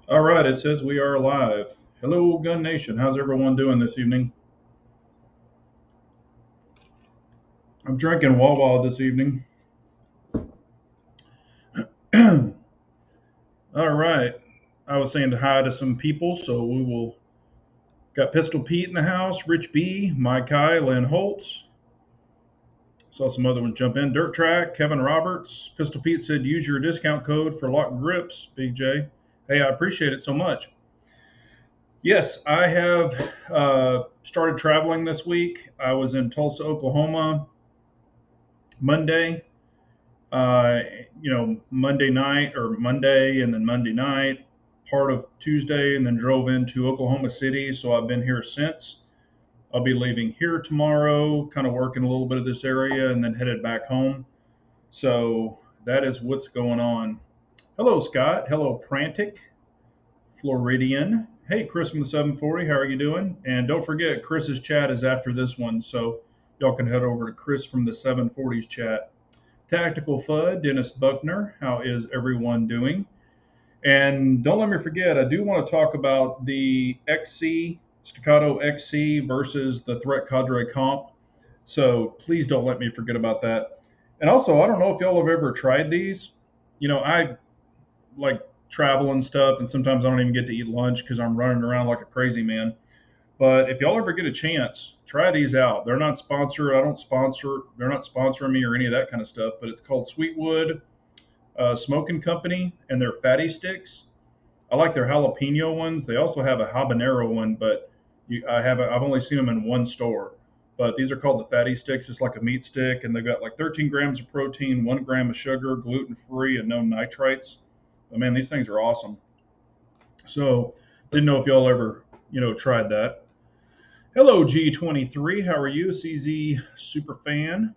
All right, it says we are live. Hello, Gun Nation. How's everyone doing this evening? I'm drinking Wawa this evening. All right. I was saying hi to some people, so we will. Got Pistol Pete in the house, Rich B, Mike Kai, Lynn Holtz. Saw some other ones jump in. Dirt Track, Kevin Roberts. Pistol Pete said use your discount code for Lock Grips, Big J. Hey, I appreciate it so much. Yes, I have started traveling this week. I was in Tulsa, Oklahoma Monday. uh, Monday night or Monday and then Monday night, part of Tuesday, and then drove into Oklahoma City. So I've been here since. I'll be leaving here tomorrow, kind of working a little bit of this area, and then headed back home. So that is what's going on. Hello, Scott. Hello, Prantic, Floridian. Hey, Chris from the 740. How are you doing? And don't forget, Chris's chat is after this one. So y'all can head over to Chris from the 740's chat. Tactical FUD, Dennis Buckner. How is everyone doing? And don't let me forget, I do want to talk about the XC, Staccato XC versus the Threat Cadre comp. So please don't let me forget about that. And also, I don't know if y'all have ever tried these. I like travel and stuff, and sometimes I don't even get to eat lunch because I'm running around like a crazy man. But if y'all ever get a chance, try these out. They're not sponsored. I don't sponsor. They're not sponsoring me or any of that kind of stuff. But it's called Sweetwood Smoking Company, and they're fatty sticks. I like their jalapeno ones. They also have a habanero one, but I've only seen them in one store. But these are called the fatty sticks. It's like a meat stick, and they've got like 13 grams of protein, 1 gram of sugar, gluten free, and no nitrites. But man, these things are awesome. So didn't know if y'all ever tried that. Hello, G23. How are you, CZ super fan?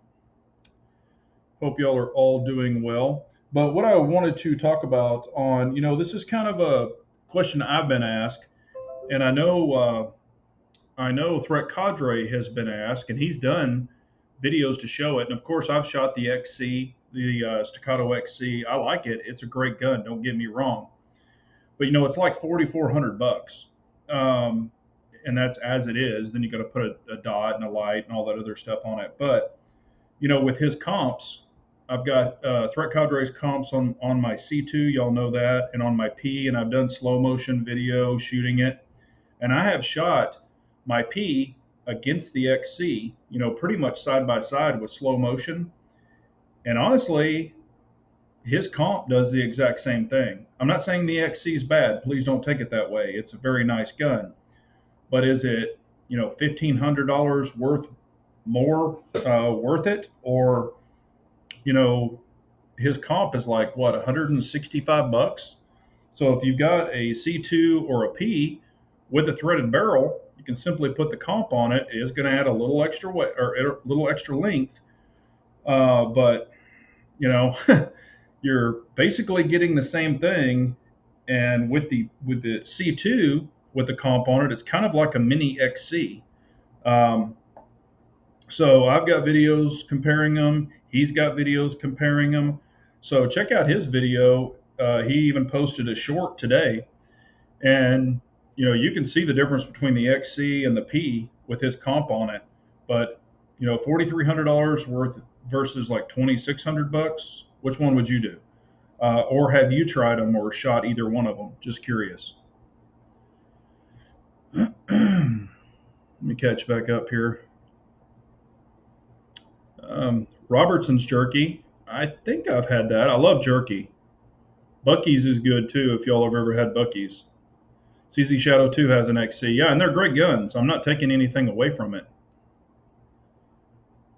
Hope y'all are all doing well. But what I wanted to talk about this is kind of a question I've been asked, and I know Threat Cadre has been asked, and he's done videos to show it. And of course, I've shot the XC, the Staccato XC. I like it. It's a great gun. Don't get me wrong. But it's like 4,400 bucks. Um, and that's as it is. Then you got to put a dot and a light and all that other stuff on it. But with his comps, I've got Threat Cadre's comps on my C2, y'all know that, and on my P, and I've done slow motion video shooting it, and I have shot my P against the XC, pretty much side by side with slow motion, and honestly, his comp does the exact same thing. I'm not saying the XC is bad. Please don't take it that way. It's a very nice gun, but is it $1,500 worth it, or you know, his comp is like what 165 bucks. So if you've got a C2 or a P with a threaded barrel, you can simply put the comp on it. It is going to add a little extra weight or a little extra length, but you know, you're basically getting the same thing. And with the C2 with the comp on it, it's kind of like a mini XC. Um, So I've got videos comparing them. He's got videos comparing them. So check out his video. He even posted a short today, and you can see the difference between the XC and the P with his comp on it. But $4,300 worth versus like 2,600 bucks. Which one would you do? Or have you tried them or shot either one of them? Just curious. Let me catch back up here. Robertson's jerky. I think I've had that. I love jerky. Bucky's is good too if y'all have ever had Bucky's. CZ Shadow 2 has an XC. Yeah, and they're great guns. I'm not taking anything away from it.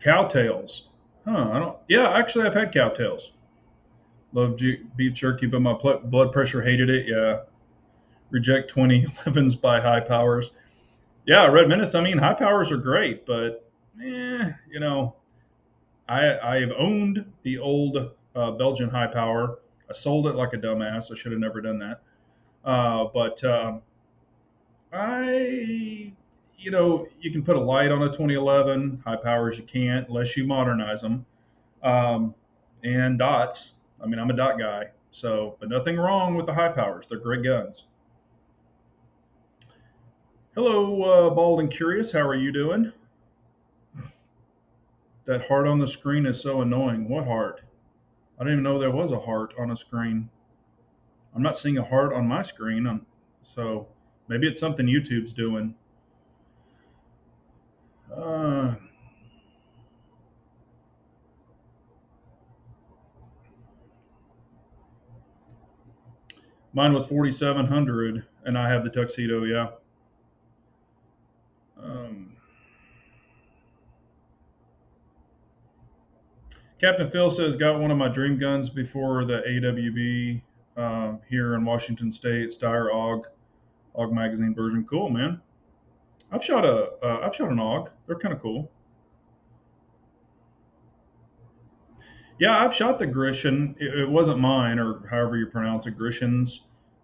Cowtails. I don't. Yeah, actually, I've had cowtails. Love beef jerky, but my blood pressure hated it. Yeah. Reject 2011s by high powers. Yeah, Red Menace. I mean, high powers are great, but eh, you know, I have owned the old Belgian high power. I sold it like a dumbass. I should have never done that. But I, you can put a light on a 2011 high powers. You can't unless you modernize them. Um, and dots. I mean, I'm a dot guy. So, but nothing wrong with the high powers. They're great guns. Hello, Bald and Curious. How are you doing? That heart on the screen is so annoying. What heart? I didn't even know there was a heart on a screen. I'm not seeing a heart on my screen. So maybe it's something YouTube's doing. Uh, Mine was 4,700, and I have the tuxedo. Yeah. Um, Captain Phil says got one of my dream guns before the AWB here in Washington State. Steyr AUG magazine version. Cool, man. I've shot an AUG. They're kind of cool. Yeah, I've shot the Grishin. It wasn't mine, or however you pronounce it, Grishins.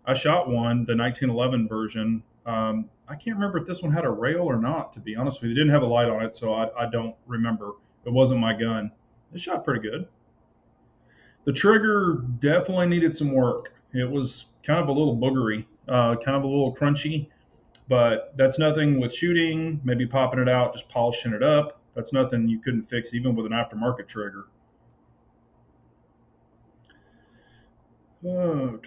I shot one, the 1911 version. I can't remember if this one had a rail or not. To be honest with you, it didn't have a light on it, so I don't remember. It wasn't my gun. It shot pretty good. The trigger definitely needed some work. It was kind of a little boogery, kind of a little crunchy, but that's nothing with shooting. Maybe popping it out, just polishing it up. That's nothing you couldn't fix even with an aftermarket trigger. Oh,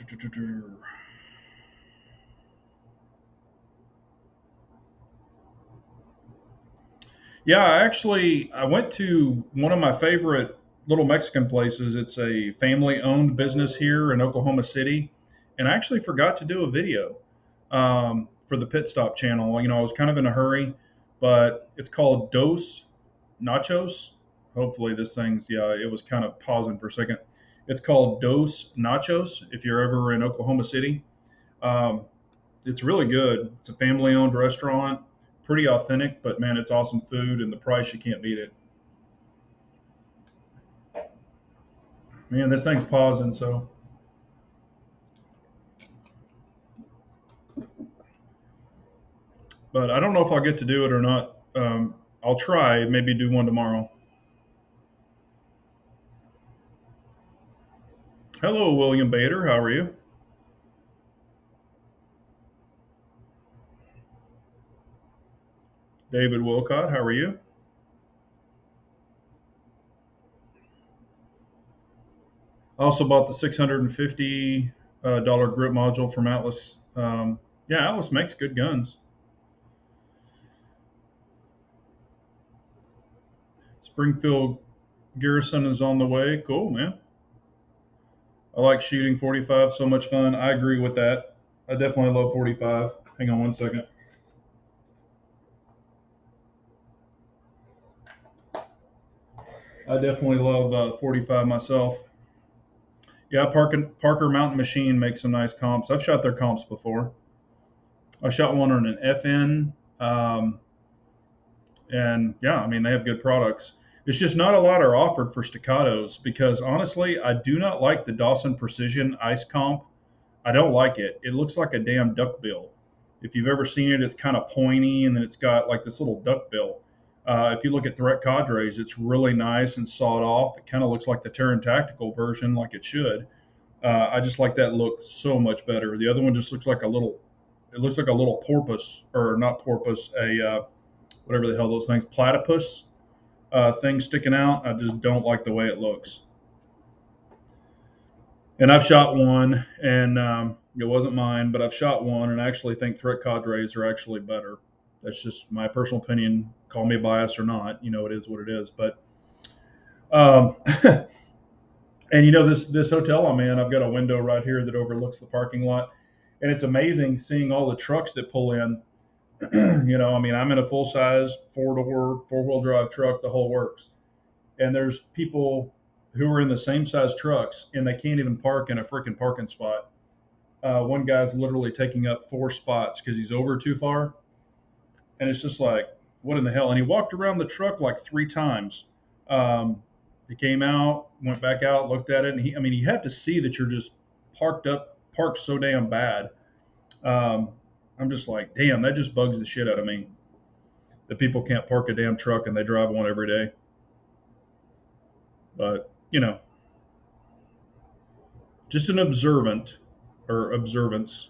yeah, I went to one of my favorite little Mexican places. It's a family-owned business here in Oklahoma City, and I actually forgot to do a video for the Pit Stop channel. I was kind of in a hurry, but it's called Dos Nachos. Hopefully, this thing's yeah. It was kind of pausing for a second. It's called Dos Nachos. If you're ever in Oklahoma City, um, it's really good. It's a family-owned restaurant, pretty authentic, but man, it's awesome food and the price you can't beat it. Man, this thing's pausing, so but I don't know if I'll get to do it or not. I'll try, maybe do one tomorrow. Hello, William Bader. How are you? David Wilcott. How are you? I also bought the $650 grip module from Atlas. Yeah, Atlas makes good guns. Springfield Garrison is on the way. Cool, man. I like shooting 45. So much fun. I agree with that. I definitely love 45. Hang on one second. I definitely love 45 myself. Yeah, Parker Mountain Machine makes some nice comps. I've shot their comps before. I shot one on an FN, and yeah, I mean they have good products. It's just not a lot are offered for staccatos because honestly, I do not like the Dawson Precision Ice Comp. I don't like it. It looks like a damn duckbill. If you've ever seen it, it's kind of pointy and then it's got like this little duckbill. If you look at Threat Cadres, it's really nice and sawed off. It kind of looks like the Terran Tactical version, like it should. I just like that look so much better. The other one just looks like a little. It looks like a little porpoise, or not porpoise, a whatever the hell those things, platypus thing sticking out. I just don't like the way it looks. And I've shot one, and it wasn't mine, but I've shot one, and I actually think threat cadres are actually better. That's just my personal opinion. Call me biased or not, it is what it is. But um, and this hotel I'm in, I've got a window right here that overlooks the parking lot, and it's amazing seeing all the trucks that pull in. I mean, I'm in a full size 4-door, 4-wheel drive truck, the whole works, and there's people who are in the same size trucks and they can't even park in a freaking parking spot. One guy's literally taking up 4 spots because he's over too far, and it's just like, what in the hell? And he walked around the truck like 3 times. Um, he came out, went back out, looked at it, and I mean, you have to see that you're just parked so damn bad. Um, I'm just like, damn, that just bugs the shit out of me. That people can't park a damn truck and they drive one every day. But just an observant or observance.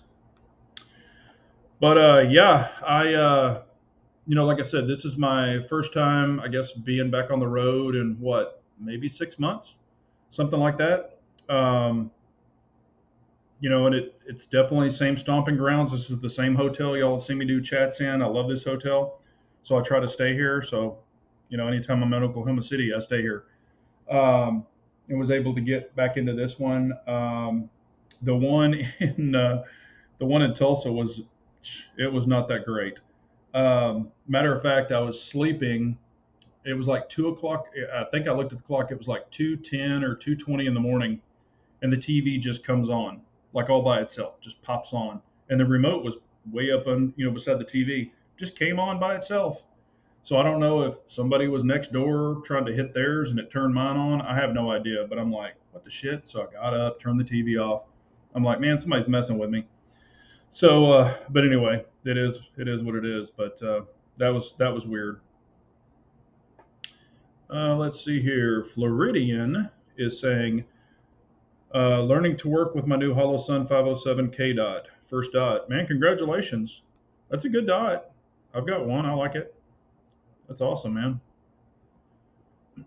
But yeah, like I said, this is my first time, I guess, being back on the road in what, maybe 6 months, something like that. Um, and it's definitely same stomping grounds. This is the same hotel y'all have seen me do chats in. I love this hotel, so I try to stay here. So, anytime I'm in Oklahoma City, I stay here. Um, and was able to get back into this one. The one in the one in Tulsa was not that great. Matter of fact, I was sleeping. It was like 2 o'clock. I think I looked at the clock. It was like 2:10 or 2:20 in the morning, and the TV just comes on, like all by itself, just pops on, and the remote was way up on, beside the TV, just came on by itself. So I don't know if somebody was next door trying to hit theirs and it turned mine on. I have no idea, but I'm like, what the shit? So I got up, turned the TV off. I'm like, man, somebody's messing with me. So, but anyway, it is what it is. But that was weird. Let's see here. Floridian is saying, learning to work with my new Holosun 507K dot. First dot. Man, congratulations. That's a good dot. I've got one. I like it. That's awesome,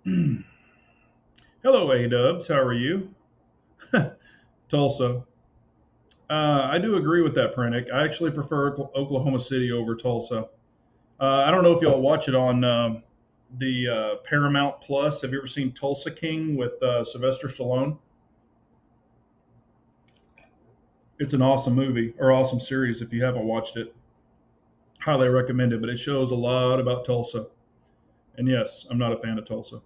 man. Hello, A Dubs. How are you? Tulsa. I do agree with that, Prentick. I actually prefer Oklahoma City over Tulsa. I don't know if y'all watch it on the Paramount Plus. Have you ever seen Tulsa King with Sylvester Stallone? It's an awesome movie or awesome series if you haven't watched it. Highly recommend it, but it shows a lot about Tulsa. And yes, I'm not a fan of Tulsa.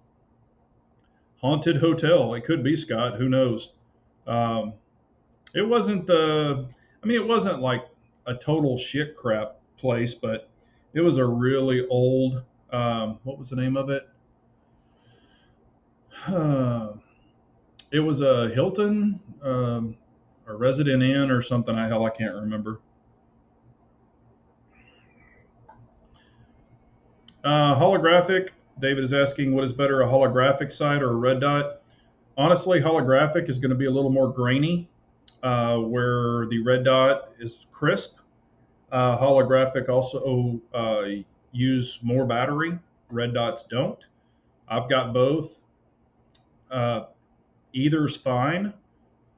Haunted Hotel. It could be, Scott. Who knows? Um, it wasn't it wasn't like a total shit crap place, but it was a really old, what was the name of it? It was a Hilton, a Resident Inn or something. I can't remember. Holographic. David is asking, what is better, a holographic site or a red dot? Honestly, holographic is going to be a little more grainy, where the red dot is crisp. Holographic also use more battery. Red dots don't. I've got both. Uh, Either's fine.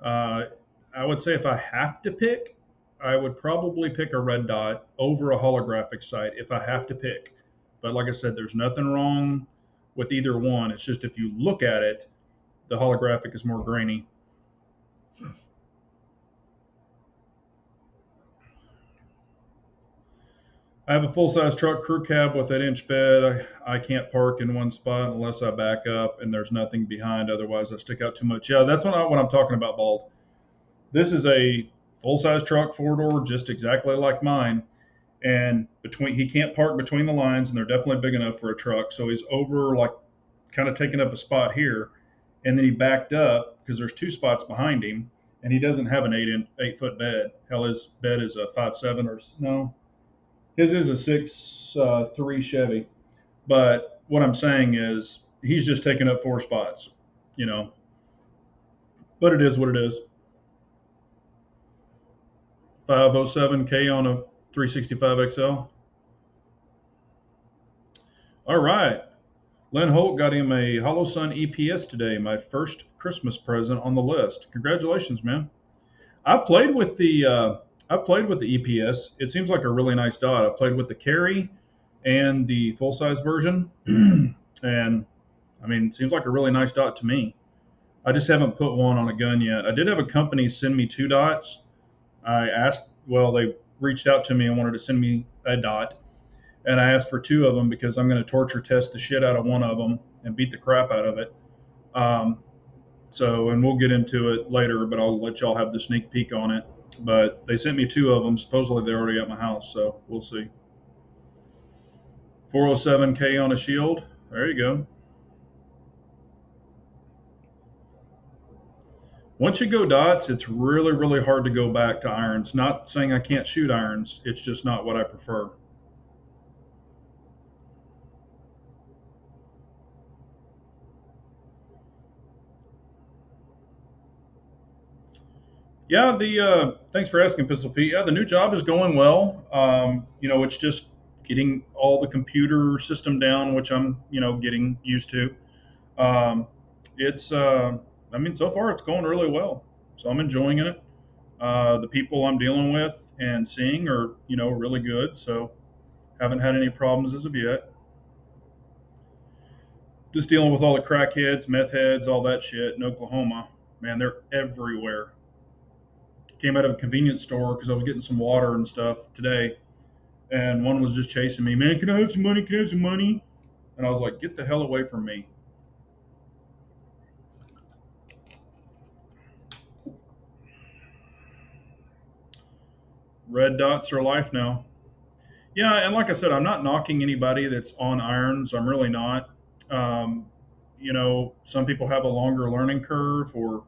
Uh, I would say if I have to pick, I would probably pick a red dot over a holographic site if I have to pick. But like I said, there's nothing wrong with either one. It's just if you look at it, the holographic is more grainy. I have a full size truck crew cab with an inch bed. I can't park in one spot unless I back up and there's nothing behind. Otherwise, I stick out too much. Yeah, that's what I'm talking about, Bald. This is a full size truck, four door, just exactly like mine. And he can't park between the lines, and they're definitely big enough for a truck. So he's over, like, kind of taking up a spot here, and then he backed up because there's two spots behind him, and he doesn't have an 8 foot bed. Hell, his bed is a 5'7" or no, his is a 6'3" Chevy. But what I'm saying is he's just taking up four spots, you know. But it is what it is. 507K on a 365 XL. All right. Len Holt got him a Holosun EPS today, my first Christmas present on the list. Congratulations, man. I've played with the EPS. It seems like a really nice dot. I played with the carry and the full size version, and I mean, it seems like a really nice dot to me. I just haven't put one on a gun yet. I did have a company send me two dots. They reached out to me and wanted to send me a dot, and I asked for two of them because I'm going to torture test the shit out of one of them and beat the crap out of it. Um, and we'll get into it later, but I'll let y'all have the sneak peek on it. But they sent me two of them. Supposedly they're already at my house, so we'll see. 407K on a shield. There you go. Once you go dots, it's really, really hard to go back to irons. Not saying I can't shoot irons. It's just not what I prefer. Yeah, the thanks for asking, Pistol Pete. Yeah, the new job is going well. It's just getting all the computer system down, which I'm getting used to. Um, it's I mean, so far it's going really well, so I'm enjoying it. The people I'm dealing with and seeing are really good, so haven't had any problems as of yet. Just dealing with all the crackheads, meth heads, all that shit in Oklahoma. Man, they're everywhere. Came out of a convenience store because I was getting some water and stuff today, and one was just chasing me. Man, can I have some money? Can I have some money? And I was like, get the hell away from me. Red dots are life now. Yeah, and like I said, I'm not knocking anybody that's on irons. I'm really not. Um, some people have a longer learning curve, or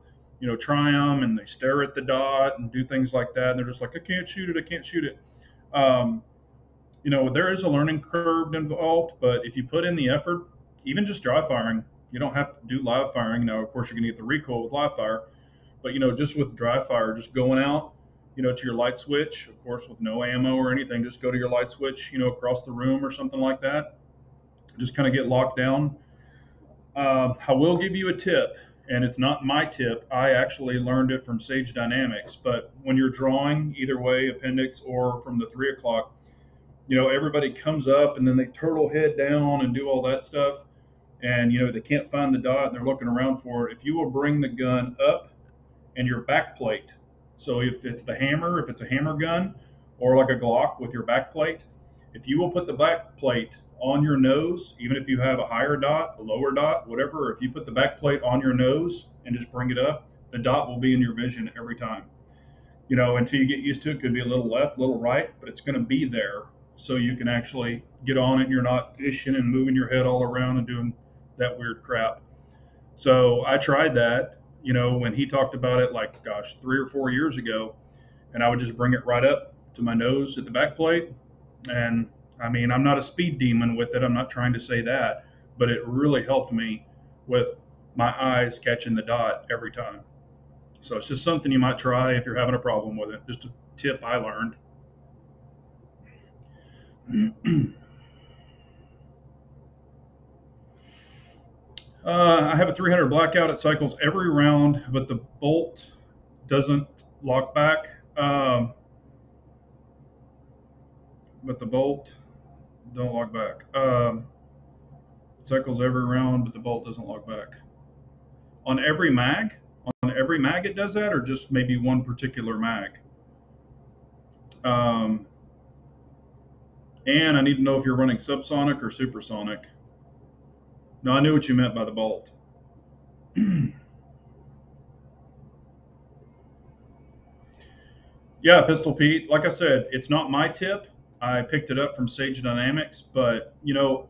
try them and they stare at the dot and do things like that. And they're just like, I can't shoot it. I can't shoot it. Um, there is a learning curve involved, but if you put in the effort, even just dry firing, you don't have to do live firing. Now, of course, you're going to get the recoil with live fire, but just with dry fire, just going out, to your light switch, of course, with no ammo or anything, just go to your light switch, across the room or something like that. Just kind of get locked down. I will give you a tip, and it's not my tip. I actually learned it from Sage Dynamics. But when you're drawing, either way, appendix or from the 3 o'clock, everybody comes up and then they turtle head down and do all that stuff. And, they can't find the dot and they're looking around for it. If you will bring the gun up and your back plate, so if it's the hammer, if it's a hammer gun, or like a Glock with your back plate, if you will put the back plate on your nose, even if you have a higher dot, a lower dot, whatever, if you put the back plate on your nose and just bring it up, the dot will be in your vision every time. Until you get used to it, could be a little left, a little right, but it's going to be there so you can actually get on it and you're not fishing and moving your head all around and doing that weird crap. So I tried that, when he talked about it, like, gosh, 3 or 4 years ago, and I would just bring it right up to my nose at the back plate. And I mean, I'm not a speed demon with it. I'm not trying to say that, but it really helped me with my eyes catching the dot every time. So it's just something you might try if you're having a problem with it. Just a tip I learned. I have a 300 blackout. It cycles every round, but the bolt doesn't lock back. But the bolt don't lock back. Cycles every round, but the bolt doesn't lock back. On every mag? On every mag it does that, or just maybe one particular mag? Um, and I need to know if you're running subsonic or supersonic. No, I knew what you meant by the bolt. Yeah, Pistol Pete. Like I said, it's not my tip. I picked it up from Sage Dynamics, but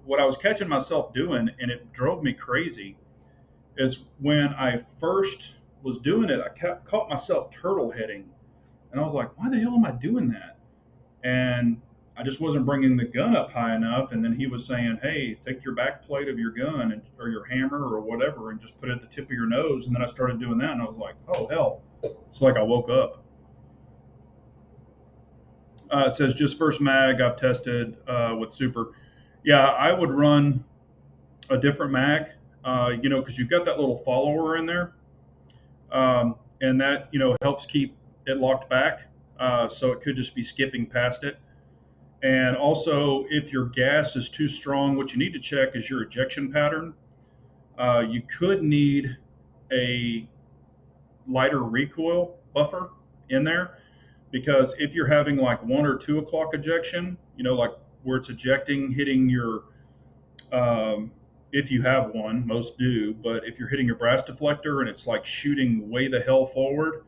what I was catching myself doing, and it drove me crazy, is when I first was doing it, I caught myself turtle heading, and I was like, "Why the hell am I doing that?" And I just wasn't bringing the gun up high enough. And then he was saying, "Hey, take your back plate of your gun or your hammer or whatever, and just put it at the tip of your nose." And then I started doing that, and I was like, "Oh hell!" It's like I woke up. It says just first mag I've tested with Super. Yeah, I would run a different mag, because you've got that little follower in there, and that helps keep it locked back. So it could just be skipping past it. And also, if your gas is too strong, what you need to check is your ejection pattern. You could need a lighter recoil buffer in there, because if you're having like 1 or 2 o'clock ejection, like where it's ejecting, hitting your, if you have one, most do, but if you're hitting your brass deflector and it's like shooting way the hell forward,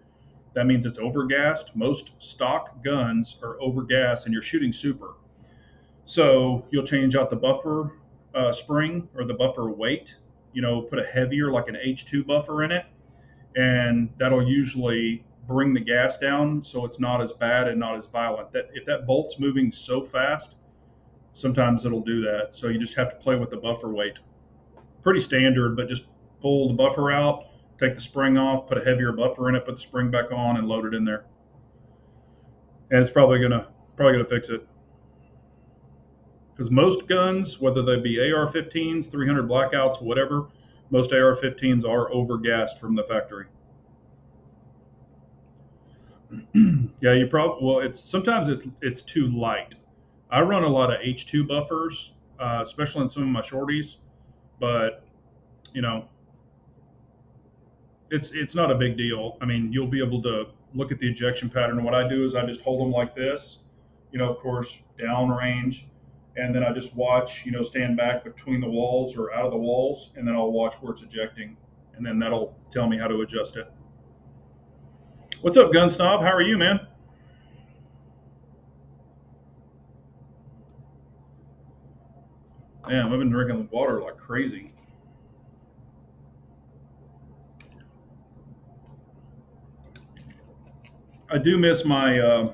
that means it's overgassed. Most stock guns are overgassed and you're shooting super. So you'll change out the buffer spring or the buffer weight, put a heavier, like an H2 buffer in it, and that'll usually bring the gas down so it's not as bad and not as violent. That if that bolt's moving so fast, sometimes it'll do that. So you just have to play with the buffer weight. Pretty standard, but just pull the buffer out take the spring off, put a heavier buffer in it, put the spring back on, and load it in there. And it's probably gonna fix it. Because most guns, whether they be AR-15s, 300 blackouts, whatever, most AR-15s are overgassed from the factory. Yeah, you probably well. It's sometimes it's too light. I run a lot of H2 buffers, especially in some of my shorties, but you know, it's not a big deal. I mean, you'll be able to look at the ejection pattern. What I do is I just hold them like this, of course, downrange, and then I just watch, stand back between the walls or out of the walls, and then I'll watch where it's ejecting, and then that'll tell me how to adjust it. What's up, Gun Snob? How are you, man? Man, I've been drinking water like crazy. I do miss my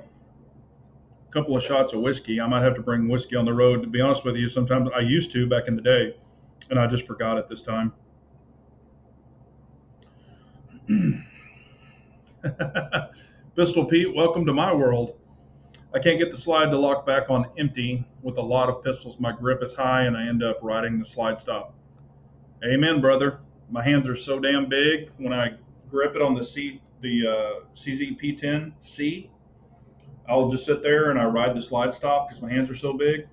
couple of shots of whiskey. I might have to bring whiskey on the road. To be honest with you, sometimes I used to back in the day, and I just forgot it this time. Pistol Pete, welcome to my world. I can't get the slide to lock back on empty with a lot of pistols. My grip is high, and I end up riding the slide stop. Amen, brother. My hands are so damn big when I grip it on the CZ P10C. I'll just sit there and I ride the slide stop because my hands are so big,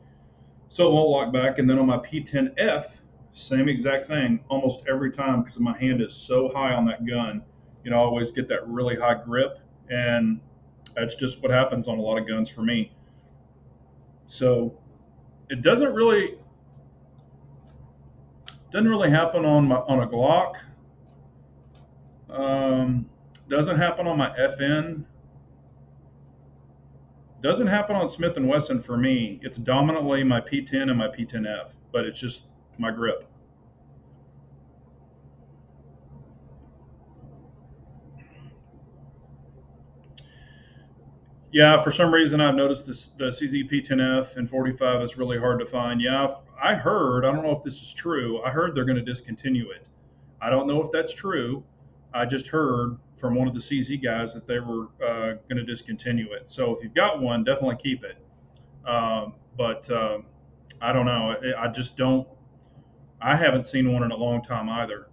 so it won't lock back. And then on my P10F, same exact thing almost every time because my hand is so high on that gun. I always get that really high grip, and that's just what happens on a lot of guns for me. So it doesn't really happen on a Glock. Doesn't happen on my FN. Doesn't happen on Smith & Wesson for me. It's dominantly my P10 and my P10F, but it's just my grip. Yeah, for some reason I've noticed the CZ P10F and 45 is really hard to find. Yeah, I don't know if this is true. I heard they're going to discontinue it. I don't know if that's true. I just heard from one of the CZ guys that they were going to discontinue it. So if you've got one, definitely keep it. But I don't know. I just don't. I haven't seen one in a long time either.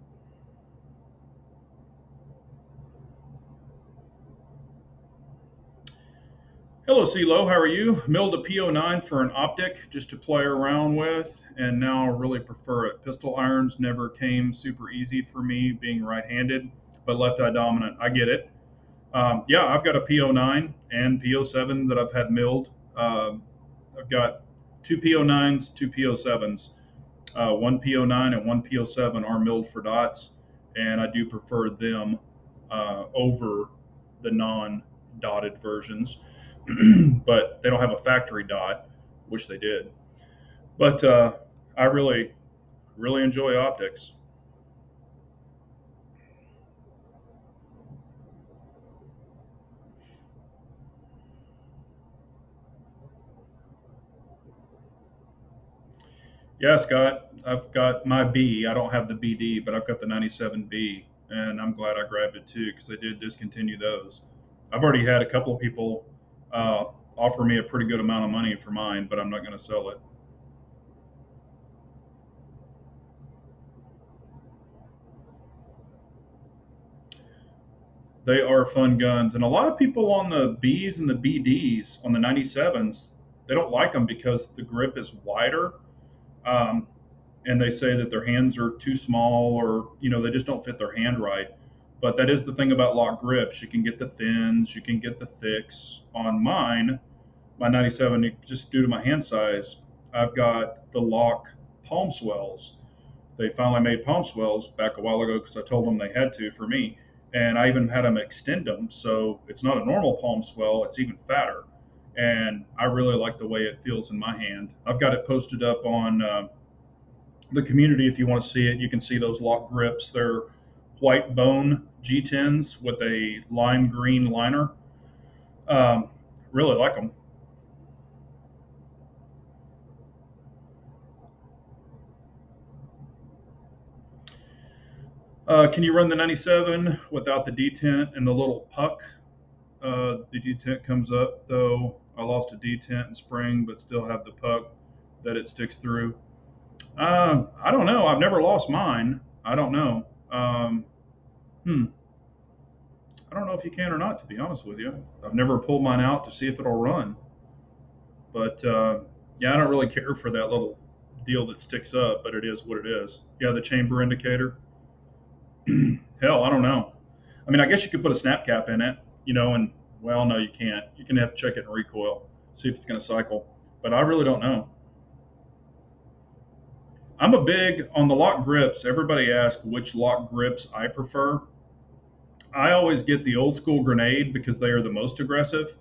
Hello, CeeLo. How are you? Milled a P09 for an optic just to play around with, and now I really prefer it. Pistol irons never came super easy for me being right-handed, but left-eye dominant. I get it. Yeah, I've got a P09 and P07 that I've had milled. I've got two P09s, two P07s. One P09 and one P07 are milled for dots, and I do prefer them over the non-dotted versions. But they don't have a factory dot, which they did. But I really, really enjoy optics. Yeah, Scott, I've got my B. I don't have the BD, but I've got the 97B, and I'm glad I grabbed it too because they did discontinue those. I've already had a couple of people uh, offer me a pretty good amount of money for mine, but I'm not going to sell it. They are fun guns, and a lot of people on the Bs and the BDs on the 97s, they don't like them because the grip is wider, um, and they say that their hands are too small, or they just don't fit their hand right. But that is the thing about lock grips. You can get the thins, you can get the thicks. On mine, my 97, just due to my hand size, I've got the lock palm swells. They finally made palm swells back a while ago because I told them they had to for me. And I even had them extend them. So it's not a normal palm swell, it's even fatter. And I really like the way it feels in my hand. I've got it posted up on the community. If you want to see it, you can see those lock grips. They're white bone G10s with a lime green liner. Um, really like them. Can you run the 97 without the detent and the little puck? The detent comes up, though I lost a detent in spring, but still have the puck that it sticks through. I don't know. I've never lost mine. I don't know. Hmm. I don't know if you can or not, to be honest with you. I've never pulled mine out to see if it'll run. But yeah, I don't really care for that little deal that sticks up, but it is what it is. Yeah, the chamber indicator. Hell, I don't know. I mean, I guess you could put a snap cap in it, and well, no, you can't. You can have to check it in recoil, see if it's going to cycle. But I really don't know. I'm a big on the lock grips. Everybody asks which lock grips I prefer. I always get the old school grenade because they are the most aggressive.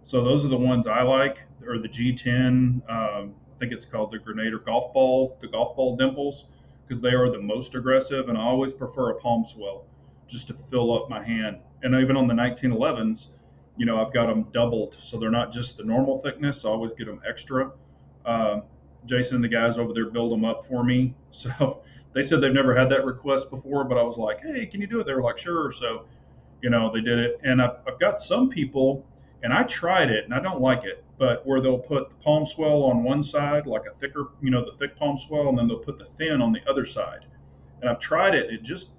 So those are the ones I like, or the G10. I think it's called the Grenader the golf ball dimples, because they are the most aggressive. And I always prefer a palm swell just to fill up my hand. And even on the 1911s, I've got them doubled, so they're not just the normal thickness. I always get them extra. Uh, Jason and the guys over there build them up for me. So they said they've never had that request before, but I was like, hey, can you do it? They were like, sure. So they did it. And I've got some people, and I tried it, and I don't like it, but where they'll put the palm swell on one side, like a thicker, the thick palm swell, and then they'll put the thin on the other side. And I've tried it. It just,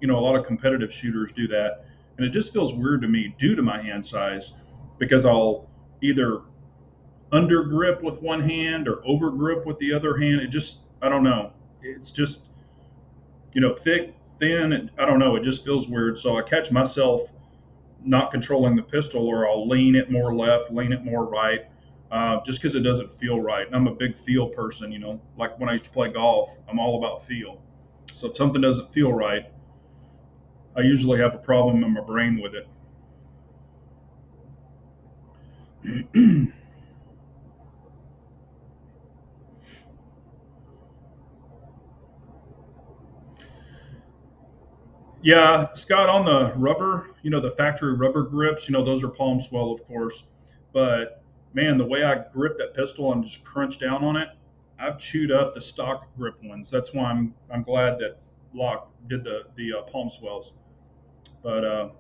a lot of competitive shooters do that. And it just feels weird to me due to my hand size because I'll either under grip with one hand or over grip with the other hand. It just, I don't know. It's just, thick, thin. And I don't know. It just feels weird. So I catch myself not controlling the pistol, or I'll lean it more left, lean it more right, just because it doesn't feel right. And I'm a big feel person, like when I used to play golf, I'm all about feel. So if something doesn't feel right, I usually have a problem in my brain with it. Yeah, Scott, on the rubber, the factory rubber grips, those are palm swell, of course. But man, the way I grip that pistol and just crunch down on it, I've chewed up the stock grip ones. That's why I'm glad that Locke did the palm swells. But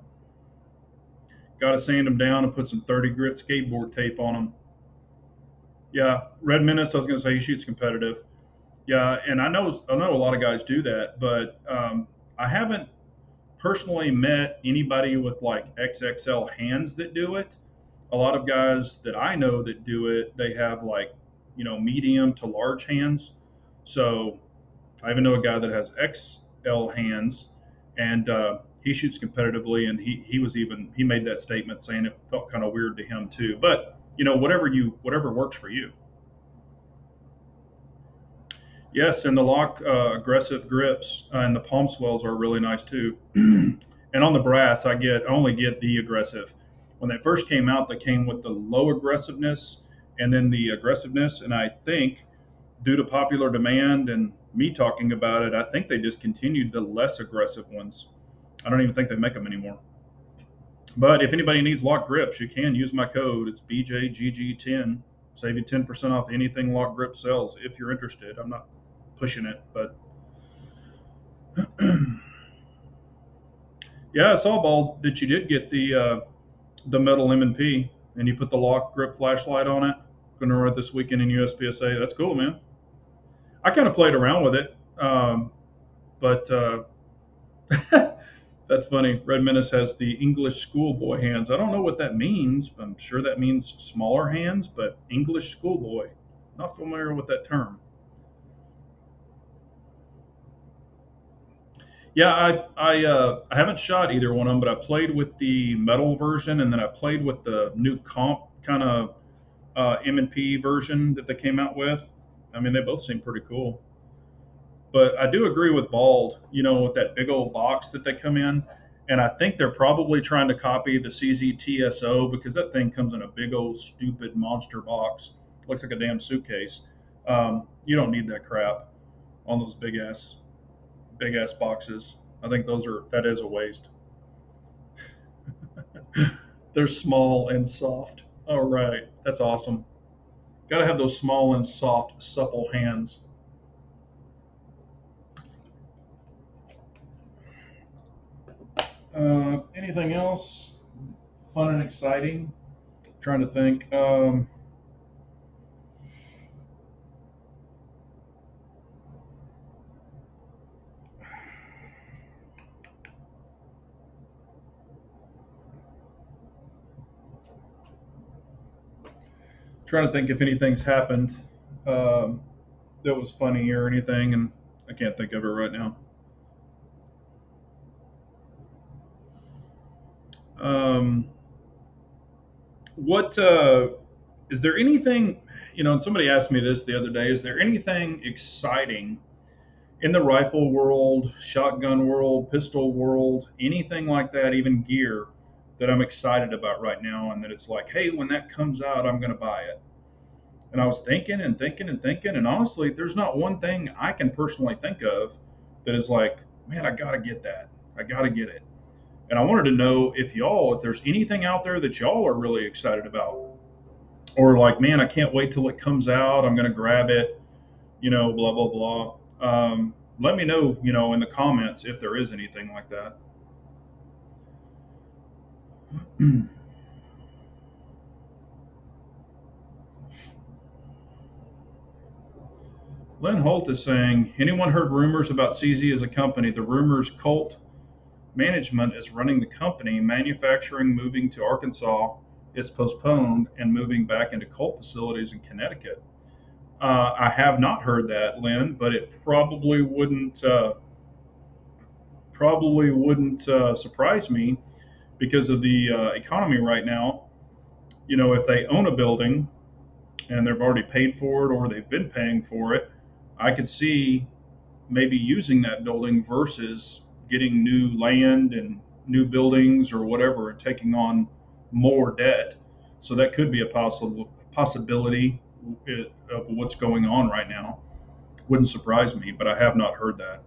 got to sand them down and put some 30 grit skateboard tape on them. Yeah, Red Menace, I was going to say he shoots competitive. Yeah, and I know a lot of guys do that, but I haven't personally met anybody with like XXL hands that do it. A lot of guys that I know that do it, they have like, medium to large hands. So I even know a guy that has XL hands, and he shoots competitively, and he made that statement saying it felt kind of weird to him too. But whatever works for you. Yes, and the lock aggressive grips and the palm swells are really nice too. And on the brass, I only get the aggressive. When they first came out, they came with the low aggressiveness and then the aggressiveness. And I think due to popular demand and me talking about it, I think they discontinued the less aggressive ones. I don't even think they make them anymore. But if anybody needs lock grips, you can use my code. It's BJGG10. Save you 10% off anything lock grip sells if you're interested. I'm not pushing it, but yeah, I saw, Ball, that you did get the metal M&P, and you put the lock grip flashlight on it. Going to run it this weekend in USPSA. That's cool, man. I kind of played around with it, but that's funny. Red Menace has the English schoolboy hands. I don't know what that means. I'm sure that means smaller hands, but English schoolboy. Not familiar with that term. Yeah, I haven't shot either one of them, but I played with the metal version, and then I played with the new comp kind of M&P version that they came out with. I mean, they both seem pretty cool. But I do agree with Bald, with that big old box that they come in. And I think they're probably trying to copy the CZTSO because that thing comes in a big old stupid monster box. Looks like a damn suitcase. You don't need that crap on those big ass boxes. I think that is a waste. They're small and soft. All right, that's awesome. Got to have those small and soft, supple hands. Anything else fun and exciting? Trying to think. Trying to think if anything's happened um, that was funny or anything, and I can't think of it right now. Um, what is there anything? And somebody asked me this the other day. Is there anything exciting in the rifle world, shotgun world, pistol world, anything like that, even gear that I'm excited about right now, and that it's like, hey, when that comes out, I'm going to buy it. And I was thinking and thinking and thinking, and honestly, there's not one thing I can personally think of that is like, man, I got to get that. I got to get it. And I wanted to know if there's anything out there that y'all are really excited about, or like, man, I can't wait till it comes out. I'm going to grab it, blah, blah, blah. Let me know, in the comments if there is anything like that. Lynn Holt is saying, anyone heard rumors about CZ as a company? The rumors Colt management is running the company. Manufacturing moving to Arkansas is postponed and moving back into Colt facilities in Connecticut. I have not heard that, Lynn, but it probably wouldn't surprise me because of the economy right now. If they own a building and they've already paid for it or they've been paying for it, I could see maybe using that building versus getting new land and new buildings or whatever and taking on more debt. So that could be a possibility of what's going on right now. Wouldn't surprise me, but I have not heard that.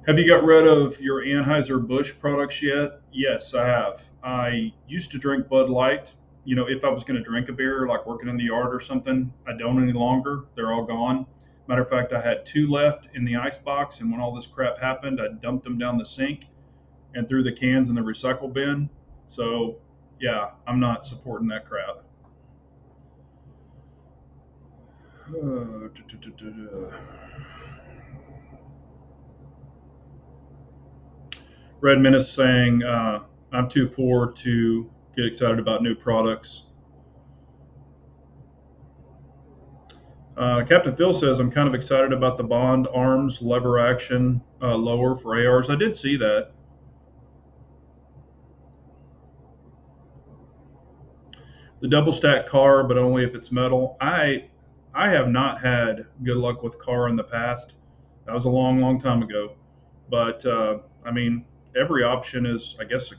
Have you got rid of your Anheuser-Busch products yet? Yes, I have. I used to drink Bud Light. If I was going to drink a beer, like working in the yard or something, I don't any longer. They're all gone. Matter of fact, I had two left in the ice box, and when all this crap happened, I dumped them down the sink and threw the cans in the recycle bin. So, yeah, I'm not supporting that crap. Red Menace saying, I'm too poor to get excited about new products. Captain Phil says, I'm kind of excited about the Bond arms lever action lower for ARs. I did see that. The double stack car, but only if it's metal. I have not had good luck with car in the past. That was a long, long time ago. But I mean, every option is, I guess, a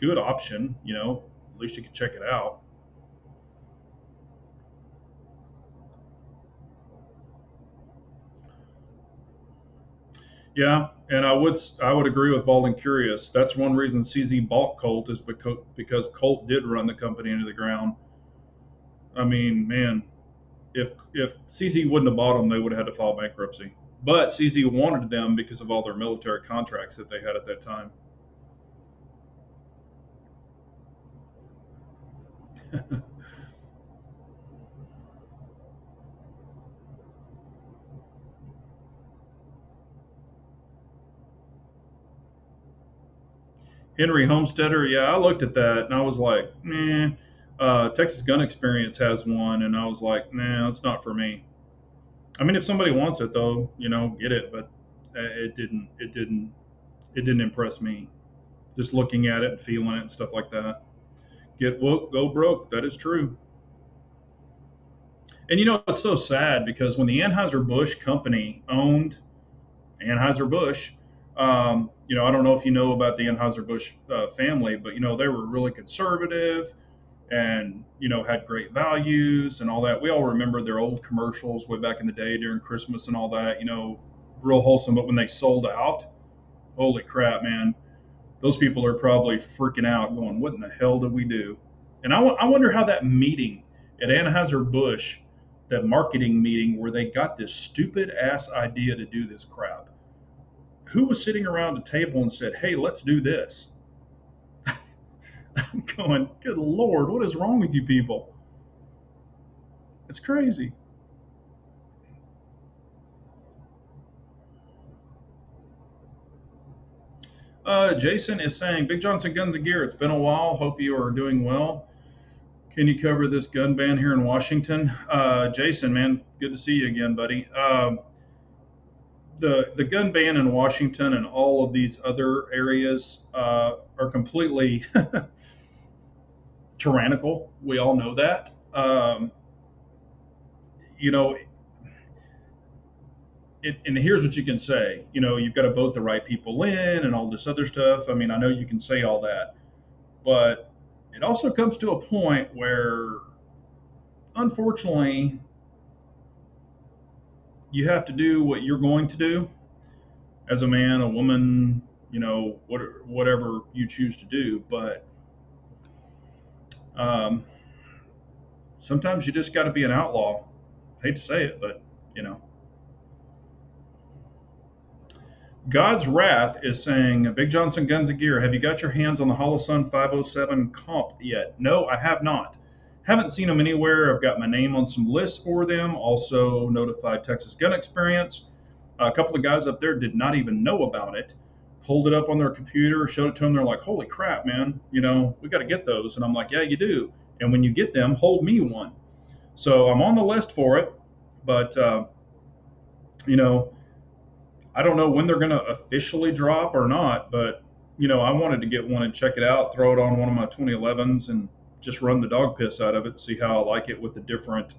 good option. At least you can check it out. Yeah, and I would agree with Bald and Curious. That's one reason CZ bought Colt is because Colt did run the company into the ground. I mean, man, if CZ wouldn't have bought them, they would have had to file bankruptcy. But CZ wanted them because of all their military contracts that they had at that time. Henry Homesteader, yeah, I looked at that and I was like, nah. Texas Gun Experience has one, and I was like, nah, it's not for me. I mean, if somebody wants it though, get it. But it didn't impress me. Just looking at it and feeling it and stuff like that. Get woke, go broke. That is true. And it's so sad because when the Anheuser-Busch company owned Anheuser-Busch, I don't know if you know about the Anheuser-Busch family, but they were really conservative and had great values and all that. We all remember their old commercials way back in the day during Christmas and all that. Real wholesome. But when they sold out, holy crap, man, those people are probably freaking out, going, "What in the hell did we do?" And I wonder how that meeting at Anheuser-Busch, that marketing meeting where they got this stupid ass idea to do this crap. Who was sitting around a table and said, "Hey, let's do this"? I'm going, good Lord, what is wrong with you people? It's crazy. Jason is saying, Big Johnson Guns and Gear, it's been a while. Hope you are doing well. Can you cover this gun ban here in Washington? Jason, man, good to see you again, buddy. The gun ban in Washington and all of these other areas are completely tyrannical. We all know that. You know, and here's what you can say. You've got to vote the right people in and all this other stuff. I mean, I know you can say all that, but it also comes to a point where, unfortunately, you have to do what you're going to do as a man, a woman, whatever you choose to do. But um, sometimes you just got to be an outlaw. I hate to say it, but you know. God's Wrath is saying, Big Johnson Guns and Gear, have you got your hands on the Holosun 507 comp yet? No, I have not. Haven't seen them anywhere. I've got my name on some lists for them. Also notified Texas Gun Experience. A couple of guys up there did not even know about it. Pulled it up on their computer, showed it to them. They're like, holy crap, man, we got to get those. And I'm like, yeah, you do. And when you get them, hold me one. So I'm on the list for it. But, I don't know when they're going to officially drop or not, but I wanted to get one and check it out, throw it on one of my 2011s and just run the dog piss out of it, see how I like it with the different,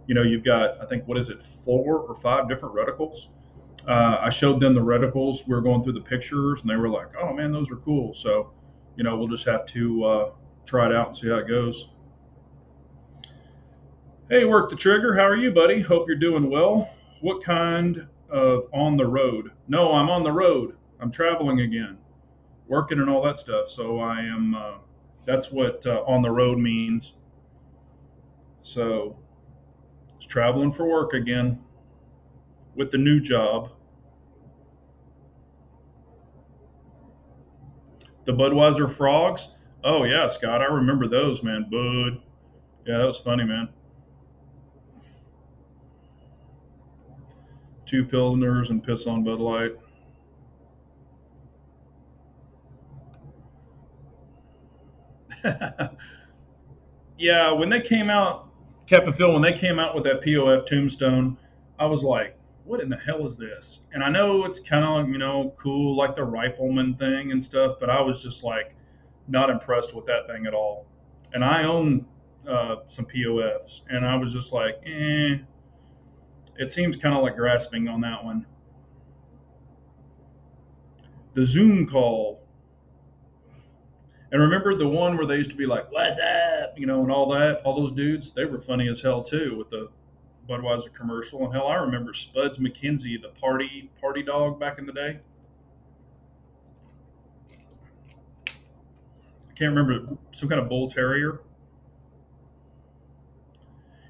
you've got, I think, what is it, 4 or 5 different reticles. I showed them the reticles. We were going through the pictures and they were like, oh man, those are cool. So, we'll just have to try it out and see how it goes. Hey, Work the Trigger. How are you, buddy? Hope you're doing well. What kind of on the road? No, I'm on the road. I'm traveling again, working and all that stuff. So I am. That's what on the road means. So it's traveling for work again with the new job. The Budweiser frogs. Oh yeah, Scott, I remember those, man. Bud. Yeah, that was funny, man. 2 Pilsners and piss on Bud Light. Yeah, when they came out, Captain Phil, when they came out with that POF tombstone, I was like, what in the hell is this? And I know it's kind of, cool, like the rifleman thing and stuff, but I was just like, not impressed with that thing at all. And I own some POFs, and I was just like, it seems kind of like grasping on that one. The Zoom call. And remember the one where they used to be like, "What's up?" And all that. All those dudes, they were funny as hell too with the Budweiser commercial. And hell, I remember Spuds McKenzie, the party dog back in the day. I can't remember, some kind of bull terrier.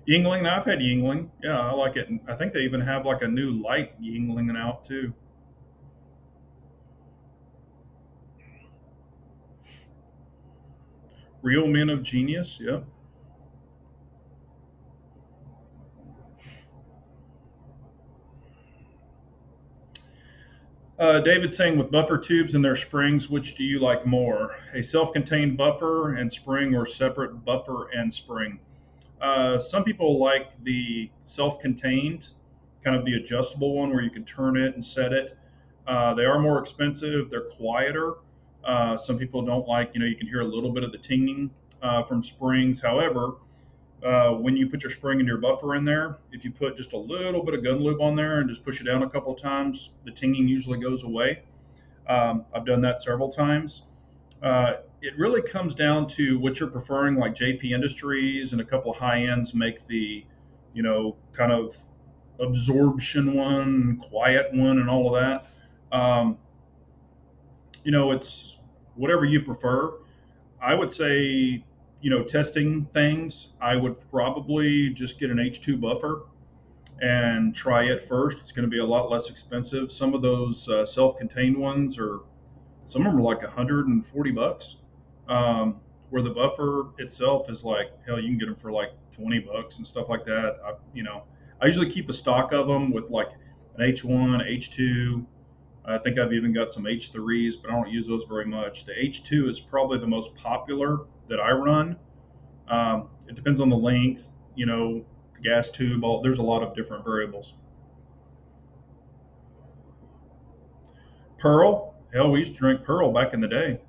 Yingling. Now, I've had Yingling. Yeah, I like it. And I think they even have like a new light Yingling out too. Real Men of Genius. Yep. David saying, with buffer tubes and their springs, which do you like more? A self contained buffer and spring, or separate buffer and spring? Some people like the self contained, kind of the adjustable one where you can turn it and set it. They are more expensive, they're quieter. Some people don't like, you can hear a little bit of the tinging from springs. However, when you put your spring and your buffer in there, if you put just a little bit of gun lube on there and just push it down a couple of times, the tinging usually goes away. I've done that several times. It really comes down to what you're preferring, like JP Industries and a couple of high ends make the, kind of absorption one, quiet one, and all of that. It's whatever you prefer. I would say, testing things, I would probably just get an H2 buffer and try it first. It's going to be a lot less expensive. Some of those self-contained ones are, some of them are like $140, where the buffer itself is like, hell, you can get them for like $20 and stuff like that. I usually keep a stock of them with like an H1, H2. I think I've even got some H3s, but I don't use those very much. The H2 is probably the most popular that I run. It depends on the length, the gas tube. There's a lot of different variables. Pearl, hell, we used to drink Pearl back in the day.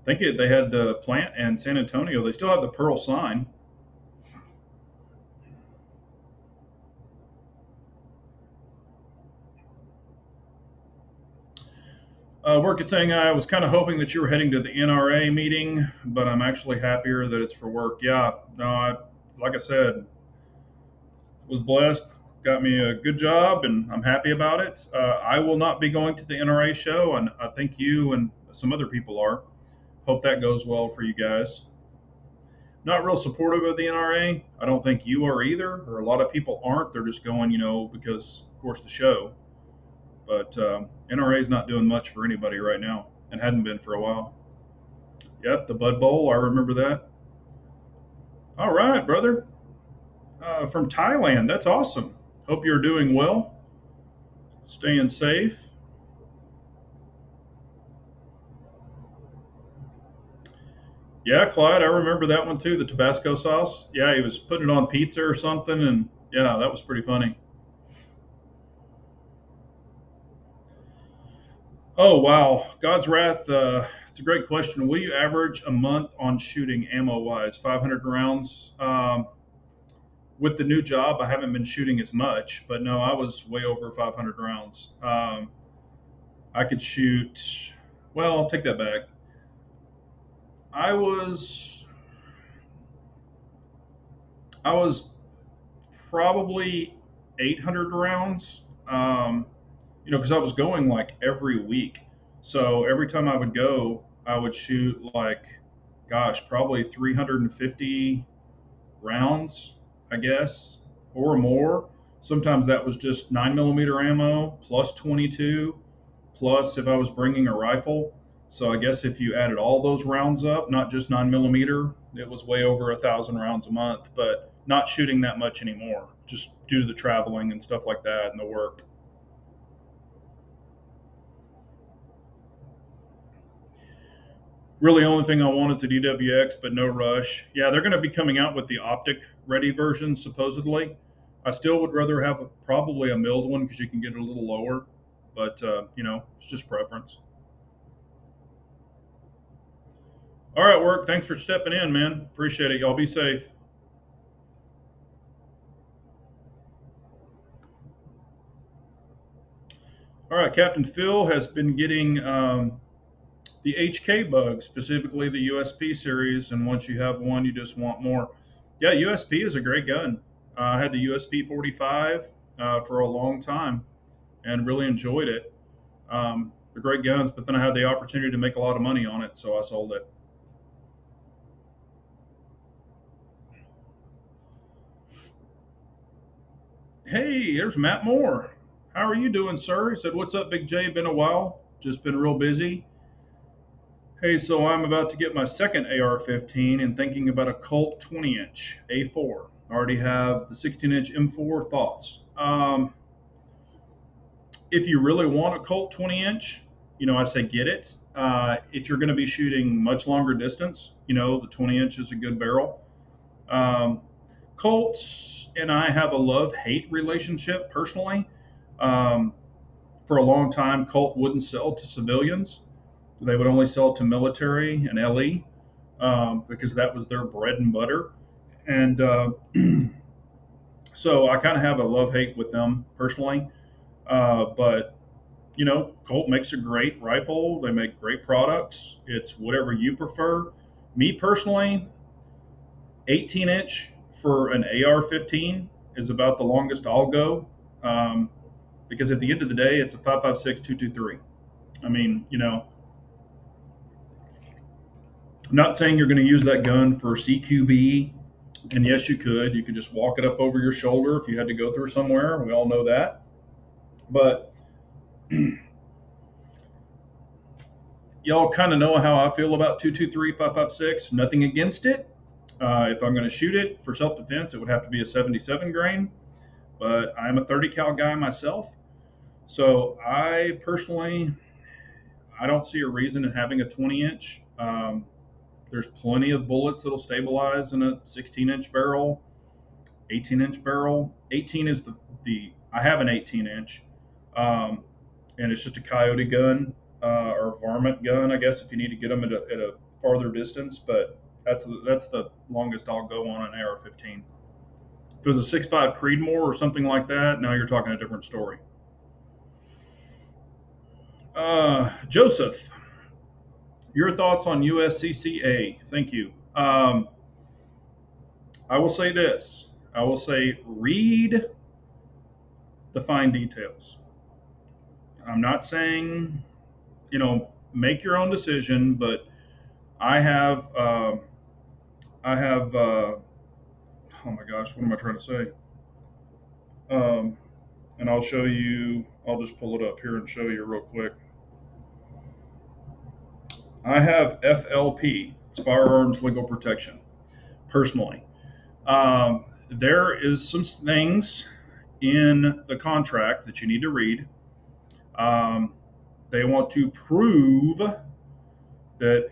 They had the plant in San Antonio. They still have the Pearl sign. Work is saying I was kind of hoping that you were heading to the NRA meeting, but I'm actually happier that it's for work. Yeah, no, like I said, was blessed, got me a good job, and I'm happy about it. I will not be going to the NRA show, and I think you and some other people are. Hope that goes well for you guys. Not real supportive of the NRA. I don't think you are either, or a lot of people aren't. They're just going, because, of course, the show. But NRA is not doing much for anybody right now, and hadn't been for a while. Yep, the Bud Bowl. I remember that. All right, brother. From Thailand. That's awesome. Hope you're doing well, staying safe. Yeah, Clyde, I remember that one too, the Tabasco sauce. Yeah, he was putting it on pizza or something, and yeah, that was pretty funny. Oh, wow. God's Wrath, it's a great question. Will you average a month on shooting ammo wise? 500 rounds? With the new job, I haven't been shooting as much, but no, I was way over 500 rounds. I could shoot, well, I'll take that back. I was, I was probably 800 rounds, because I was going like every week. So every time I would go, I would shoot like, gosh, probably 350 rounds, I guess, or more. Sometimes that was just 9mm ammo plus 22, plus if I was bringing a rifle. So I guess if you added all those rounds up, not just 9mm, it was way over 1,000 rounds a month. But not shooting that much anymore, just due to the traveling and stuff like that and the work. Really, only thing I want is a DWX, but no rush. Yeah, they're going to be coming out with the optic ready version supposedly. I still would rather have probably a milled one because you can get it a little lower, but it's just preference. All right, work. Thanks for stepping in, man. Appreciate it. Y'all be safe. All right, Captain Phil has been getting the HK bug, specifically the USP series, and once you have one, you just want more. Yeah, USP is a great gun. I had the USP 45 for a long time and really enjoyed it. They're great guns, but then I had the opportunity to make a lot of money on it, so I sold it. Hey, there's Matt Moore. How are you doing, sir? He said, "What's up, Big J? Been a while. Just been real busy." Hey, so I'm about to get my second AR-15 and thinking about a Colt 20-inch A4. I already have the 16-inch M4. Thoughts? If you really want a Colt 20-inch, I say get it. If you're going to be shooting much longer distance, the 20-inch is a good barrel. Um, Colts and I have a love-hate relationship personally. Um, for a long time, Colt wouldn't sell to civilians. They would only sell to military and LE because that was their bread and butter. And so I kind of have a love-hate with them personally. But Colt makes a great rifle. They make great products. It's whatever you prefer. Me personally, 18-inch for an AR-15 is about the longest I'll go, because at the end of the day, it's a 5.56 223. I mean, I'm not saying you're going to use that gun for CQB And yes, you could. You could just walk it up over your shoulder if you had to go through somewhere. We all know that. But y'all kind of know how I feel about 223 5.56. Nothing against it. If I'm going to shoot it for self-defense, it would have to be a 77 grain. But I'm a 30 cal guy myself, so I personally, I don't see a reason in having a 20-inch. There's plenty of bullets that'll stabilize in a 16-inch barrel, 18-inch barrel. 18 is the I have an 18-inch, and it's just a coyote gun or varmint gun, I guess, if you need to get them at a farther distance. But that's the longest I'll go on an AR-15. If it was a 6.5 Creedmoor or something like that, now you're talking a different story. Joseph, your thoughts on USCCA? Thank you. I will say this. I will say read the fine details. I'm not saying, make your own decision, but I have, oh my gosh, what am I trying to say? And I'll show you, I'll just pull it up here and show you real quick. I have FLP, it's Firearms Legal Protection, personally. There is some things in the contract that you need to read. They want to prove that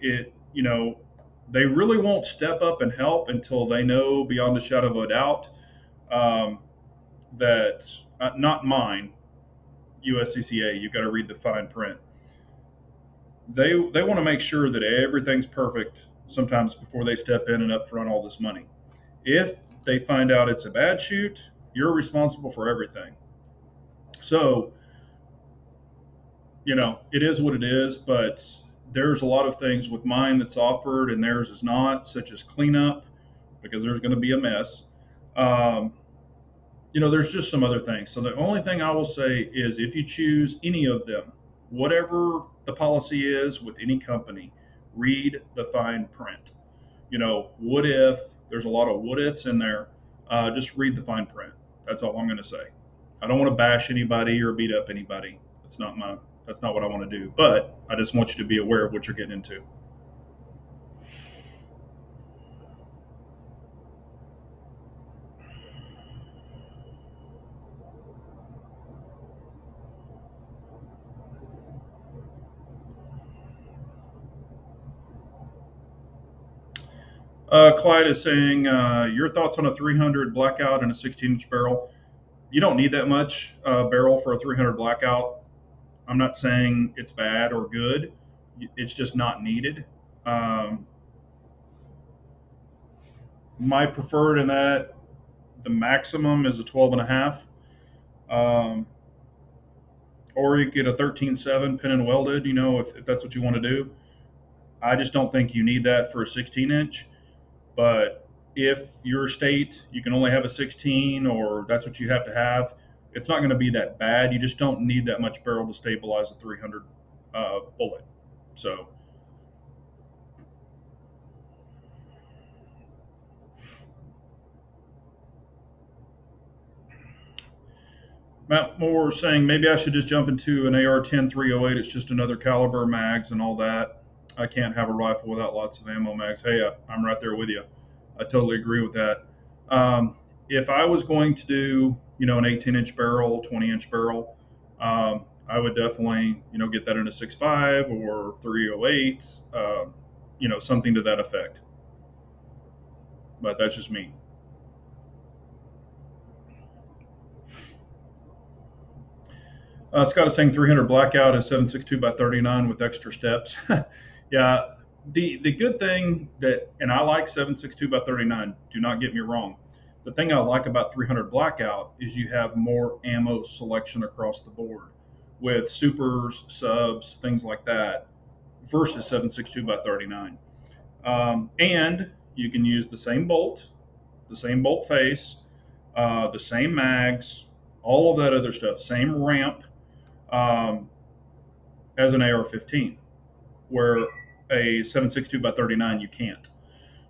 they really won't step up and help until they know beyond a shadow of a doubt that, not mine, USCCA, you've got to read the fine print. They want to make sure that everything's perfect sometimes before they step in and upfront all this money. If they find out it's a bad shoot, you're responsible for everything. So, it is what it is, but there's a lot of things with mine that's offered and theirs is not, such as cleanup, because there's going to be a mess. There's just some other things. So the only thing I will say is if you choose any of them, whatever the policy is with any company, read the fine print. What if, there's a lot of what ifs in there. Just read the fine print. That's all I'm going to say. I don't want to bash anybody or beat up anybody. That's not what I want to do. But I just want you to be aware of what you're getting into. Clyde is saying, your thoughts on a 300 blackout and a 16-inch barrel. You don't need that much barrel for a 300 blackout. I'm not saying it's bad or good. It's just not needed. My preferred in that, the maximum is a 12 and a half. Or you get a 13.7 pin and welded, if that's what you want to do. I just don't think you need that for a 16-inch. But if your state, you can only have a 16 or that's what you have to have, it's not going to be that bad. You just don't need that much barrel to stabilize a 300 bullet. So Matt Moore saying maybe I should just jump into an AR-10 308. It's just another caliber, mags, and all that. I can't have a rifle without lots of ammo, mags. Hey, I'm right there with you. I totally agree with that. If I was going to do, an 18-inch barrel, 20-inch barrel, I would definitely, get that in a 6.5 or 308, something to that effect. But that's just me. Scott is saying 300 blackout is 7.62 by 39 with extra steps. Yeah, the good thing and I like 7.62 by 39. Do not get me wrong. The thing I like about 300 blackout is you have more ammo selection across the board with supers, subs, things like that, versus 7.62 by 39. And you can use the same bolt face, the same mags, all of that other stuff, same ramp as an AR-15, where a 7.62 by 39 you can't.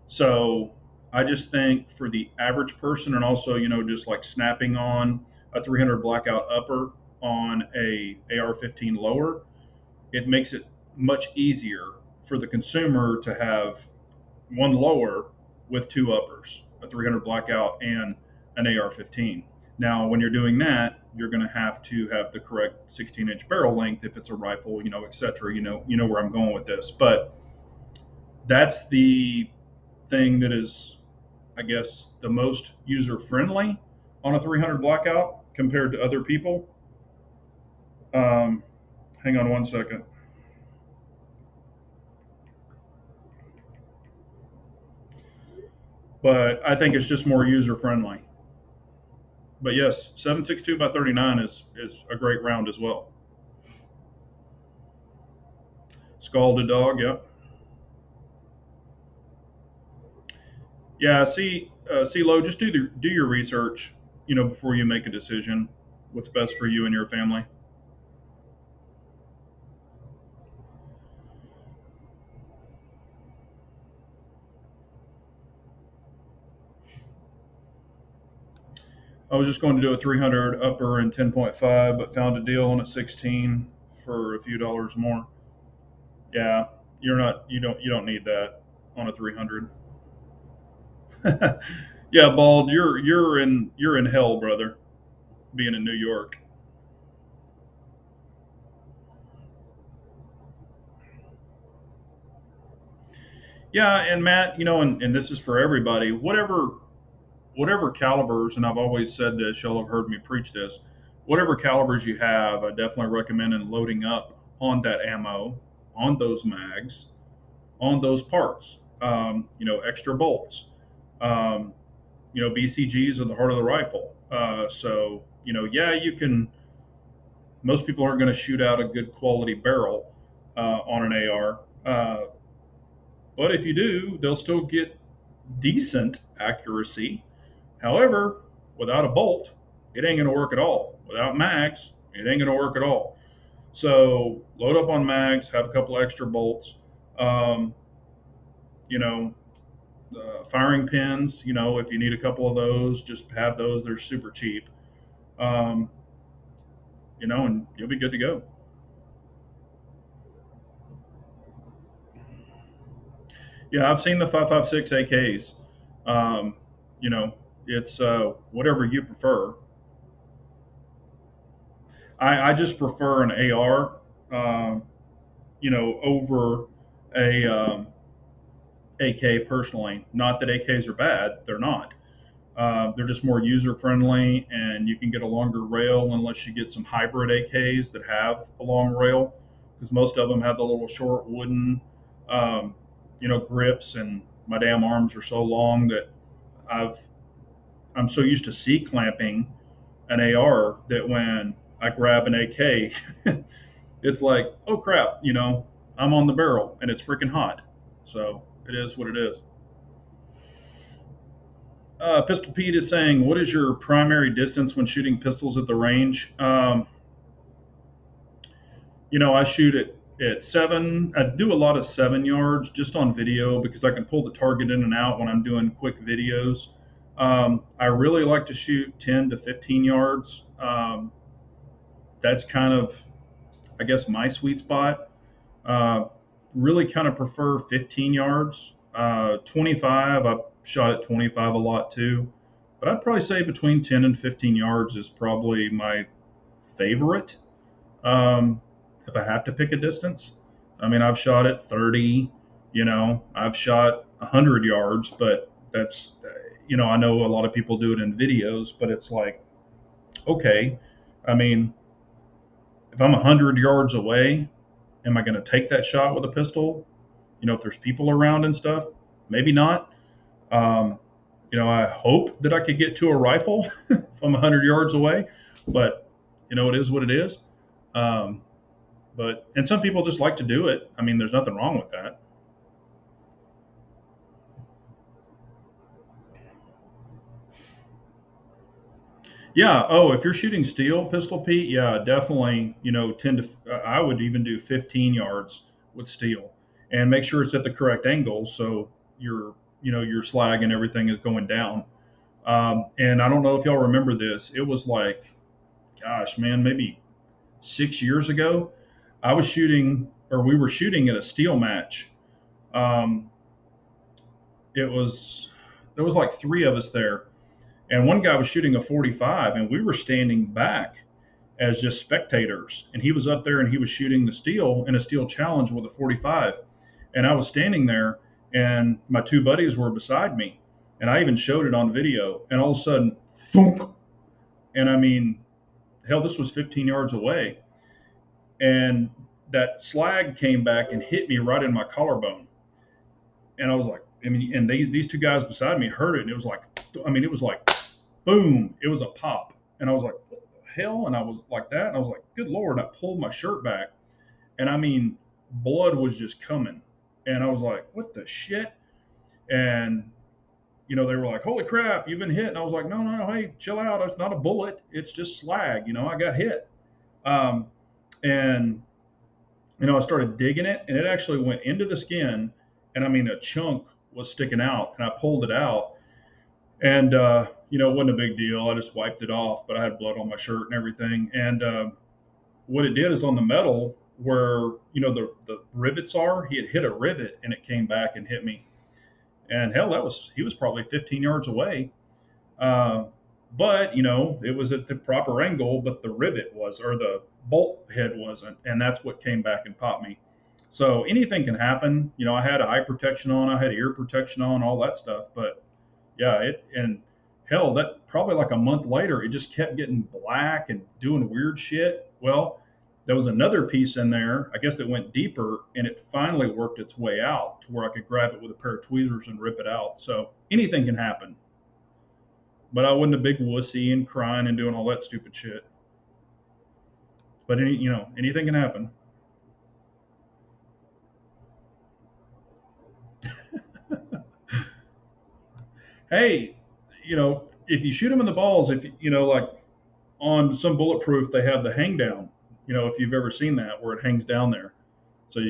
So I just think for the average person, and also, just like snapping on a 300 blackout upper on a AR-15 lower, it makes it much easier for the consumer to have one lower with two uppers, a 300 blackout and an AR-15. Now, when you're doing that, you're going to have the correct 16-inch barrel length if it's a rifle, et cetera. You know where I'm going with this, but that's the thing that is, I guess, the most user friendly on a 300 blackout compared to other people. Um, Hang on one second. But I think it's just more user friendly. But yes, 7.62 by 39 is a great round as well. Scalded dog, yep. Yeah, see, Lo, just do your research, before you make a decision. What's best for you and your family. I was just going to do a 300 upper and 10.5, but found a deal on a 16 for a few dollars more. Yeah, you don't need that on a 300. Yeah, Bald, you're in hell, brother, being in New York. Yeah, and Matt, and this is for everybody. Whatever calibers, and I've always said this, y'all have heard me preach this. Whatever calibers you have, I definitely recommend in loading up on that ammo, on those mags, on those parts. Extra bolts. Um, BCGs are the heart of the rifle. So yeah, you can. Most people aren't going to shoot out a good quality barrel on an AR, but if you do, they'll still get decent accuracy. However, without a bolt, it ain't going to work at all. Without mags, it ain't going to work at all. So load up on mags, have a couple extra bolts. Um, you know, Firing pins. If you need a couple of those, just have those. They're super cheap. Um, and you'll be good to go. Yeah, I've seen the 5.56 AKs. Um, you know, it's whatever you prefer. I just prefer an AR, over a AK personally. Not that AKs are bad; they're not. They're just more user friendly, and you can get a longer rail unless you get some hybrid AKs that have a long rail, because most of them have the little short wooden, um, grips. And my damn arms are so long that I've I'm so used to C clamping an AR that when I grab an AK, it's like, oh crap, I'm on the barrel and it's freaking hot. So it is what it is. Pistol Pete is saying, what is your primary distance when shooting pistols at the range? I shoot at 7. I do a lot of 7 yards just on video because I can pull the target in and out when I'm doing quick videos. I really like to shoot 10 to 15 yards. That's kind of, I guess, my sweet spot. Uh, Really kind of prefer 15 yards. 25, I've shot at 25 a lot too. But I'd probably say between 10 and 15 yards is probably my favorite. Um, if I have to pick a distance, I mean, I've shot at 30, I've shot 100 yards, but that's, I know a lot of people do it in videos, but it's like, okay, I mean, if I'm 100 yards away, am I going to take that shot with a pistol? If there's people around and stuff, maybe not. Um, I hope that I could get to a rifle if I'm 100 yards away, but it is what it is. Um, and some people just like to do it. I mean, there's nothing wrong with that. Yeah. Oh, if you're shooting steel, Pistol Pete, yeah, definitely. 10 to I would even do 15 yards with steel, and make sure it's at the correct angle so you're your slag and everything is going down. And I don't know if y'all remember this. It was like, gosh, man, maybe 6 years ago. I was shooting, or we were shooting at a steel match. Um, it was there was like three of us there, and one guy was shooting a 45, and we were standing back as just spectators. And he was up there and he was shooting the steel in a steel challenge with a 45, and I was standing there, and my two buddies were beside me, and I even showed it on video. And all of a sudden, thunk, and I mean, hell, this was 15 yards away, and that slag came back and hit me right in my collarbone. And I was like, I mean, and these two guys beside me heard it, and it was like, I mean, it was like, boom, it was a pop, and I was like, what the hell? And I was like that, and I was like, good lord! And I pulled my shirt back, and I mean, blood was just coming, and I was like, what the shit? And they were like, holy crap, you've been hit. And I was like, no, no, no, hey, chill out. It's not a bullet. It's just slag. I got hit. Um, and I started digging it, and it actually went into the skin, and I mean, a chunk was sticking out, and I pulled it out, and it wasn't a big deal. I just wiped it off, but I had blood on my shirt and everything. And what it did is on the metal where the rivets are, he had hit a rivet, and it came back and hit me. And hell, he was probably 15 yards away. Uh, but it was at the proper angle, but the rivet was, or the bolt head wasn't, and that's what came back and popped me. So anything can happen. I had eye protection on, I had ear protection on, all that stuff. But yeah, and hell, that probably like a month later, it just kept getting black and doing weird shit. Well, there was another piece in there, I guess, that went deeper, and it finally worked its way out to where I could grab it with a pair of tweezers and rip it out. So anything can happen. But I wasn't a big wussy and crying and doing all that stupid shit. But anything can happen. Hey, if you shoot them in the balls, if like on some bulletproof, they have the hang down. If you've ever seen that, where it hangs down there. So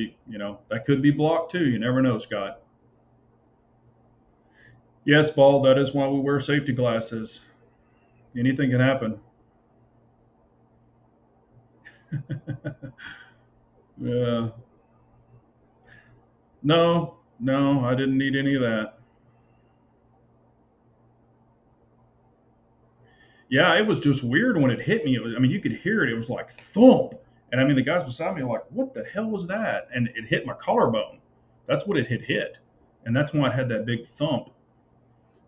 that could be blocked too. You never know, Scott. Yes, Ball. That is why we wear safety glasses. Anything can happen. Yeah. No, no, I didn't need any of that. Yeah, it was just weird when it hit me. I mean, you could hear it. It was like thump. And I mean, the guys beside me are like, what the hell was that? And it hit my collarbone. That's what it had hit. And that's why it had that big thump.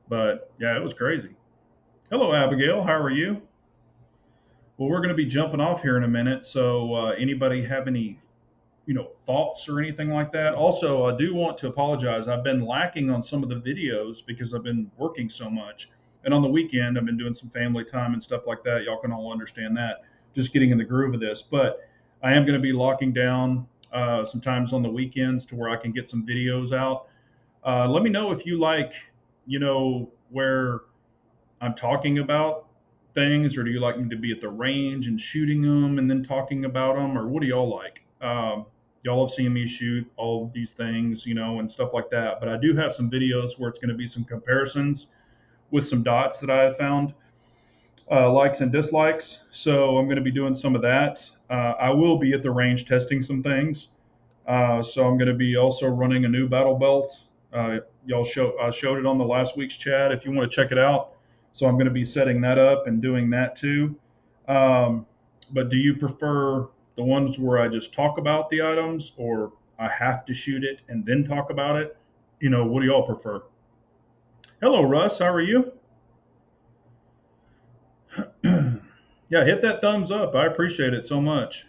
But yeah, it was crazy. Hello, Abigail. How are you? Well, we're going to be jumping off here in a minute. So, anybody have any, thoughts or anything like that? Also, I do want to apologize. I've been lacking on some of the videos because I've been working so much. And on the weekend, I've been doing some family time and stuff like that. Y'all can all understand that. Just getting in the groove of this. But I am going to be locking down sometimes on the weekends to where I can get some videos out. Let me know if you like, where I'm talking about things, or do you like me to be at the range and shooting them and then talking about them, or what do y'all like? Y'all have seen me shoot all of these things, and stuff like that. But I do have some videos where it's going to be some comparisons with some dots that I have found, likes and dislikes. So I'm going to be doing some of that. I will be at the range testing some things. So I'm going to be also running a new battle belt. I showed it on the last week's chat if you want to check it out. So I'm going to be setting that up and doing that too. But do you prefer the ones where I just talk about the items, or I have to shoot it and then talk about it? What do y'all prefer? Hello, Russ. How are you? Yeah, hit that thumbs up. I appreciate it so much.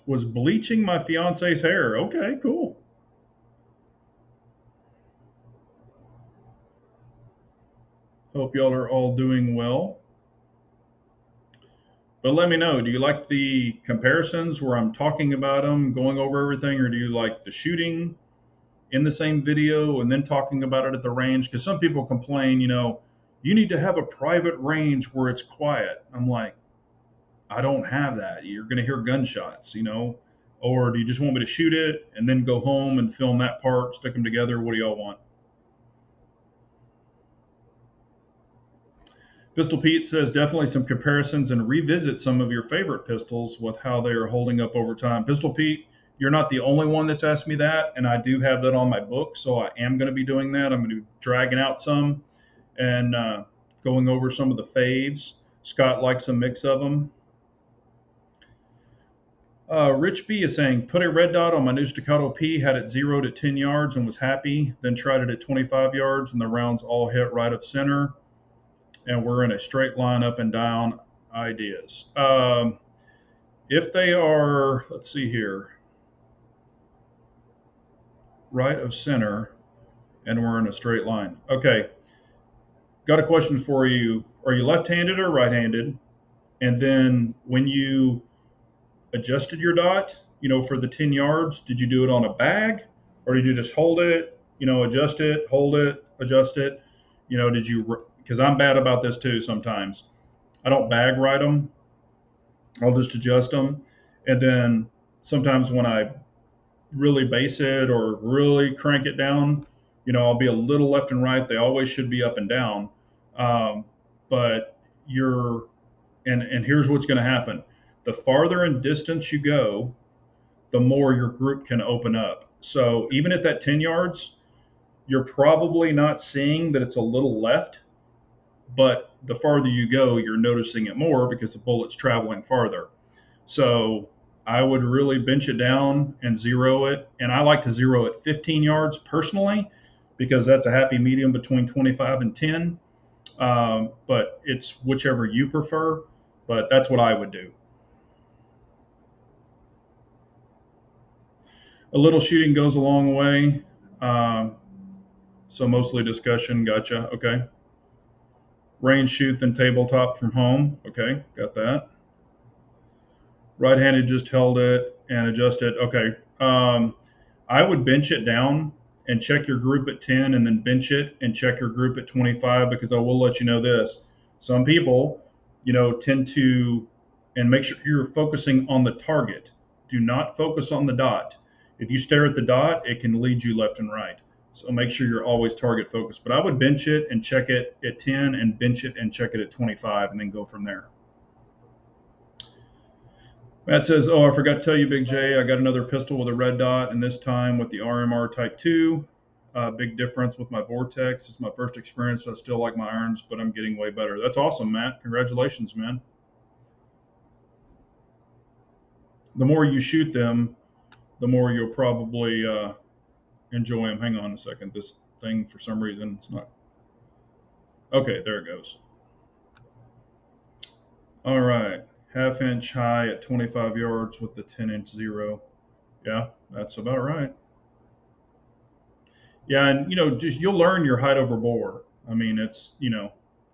Was bleaching my fiance's hair. Okay, cool. Hope y'all are all doing well. But let me know, do you like the comparisons where I'm talking about them, going over everything, or do you like the shooting in the same video and then talking about it at the range? Because some people complain, you need to have a private range where it's quiet. I'm like, I don't have that. You're going to hear gunshots, Or do you just want me to shoot it and then go home and film that part, stick them together? What do y'all want? Pistol Pete says definitely some comparisons and revisit some of your favorite pistols with how they are holding up over time. Pistol Pete, you're not the only one that's asked me that, and I do have that on my book, so I am going to be doing that. I'm going to be dragging out some and going over some of the faves. Scott likes a mix of them. Rich B is saying, put a red dot on my new Staccato P, had it zeroed at 10 yards and was happy, then tried it at 25 yards, and the rounds all hit right of center, and we're in a straight line up and down. Ideas. If they are, let's see here, right of center, and we're in a straight line. Okay, got a question for you. Are you left-handed or right-handed? And then when you adjusted your dot, for the 10 yards, did you do it on a bag, or did you just hold it, adjust it, hold it, adjust it? Did you, because I'm bad about this too sometimes. I don't bag right them. I'll just adjust them. And then sometimes when I really base it or really crank it down, I'll be a little left and right. They always should be up and down. But and here's what's going to happen. The farther in distance you go, the more your group can open up. So even at that 10 yards, you're probably not seeing that it's a little left, but the farther you go, you're noticing it more because the bullet's traveling farther. So I would really bench it down and zero it. And I like to zero at 15 yards personally, because that's a happy medium between 25 and 10. But it's whichever you prefer, but that's what I would do. A little shooting goes a long way. So mostly discussion. Gotcha. Okay. Range shoot, then tabletop from home. Okay. Got that. Right-handed, just held it and adjust it. Okay. I would bench it down and check your group at 10 and then bench it and check your group at 25, because I will let you know this. Some people, tend to, and make sure you're focusing on the target. Do not focus on the dot. If you stare at the dot, it can lead you left and right. So make sure you're always target focused. But I would bench it and check it at 10 and bench it and check it at 25 and then go from there. Matt says, oh, I forgot to tell you, Big J, I got another pistol with a red dot, and this time with the RMR Type 2. Big difference with my Vortex. It's my first experience, so I still like my irons, but I'm getting way better. That's awesome, Matt. Congratulations, man. The more you shoot them, the more you'll probably enjoy them. Hang on a second. This thing, for some reason, it's not. Okay, there it goes. All right. Half-inch high at 25 yards with the 10-inch zero. Yeah, that's about right. Yeah, and just you'll learn your height over bore. I mean, it's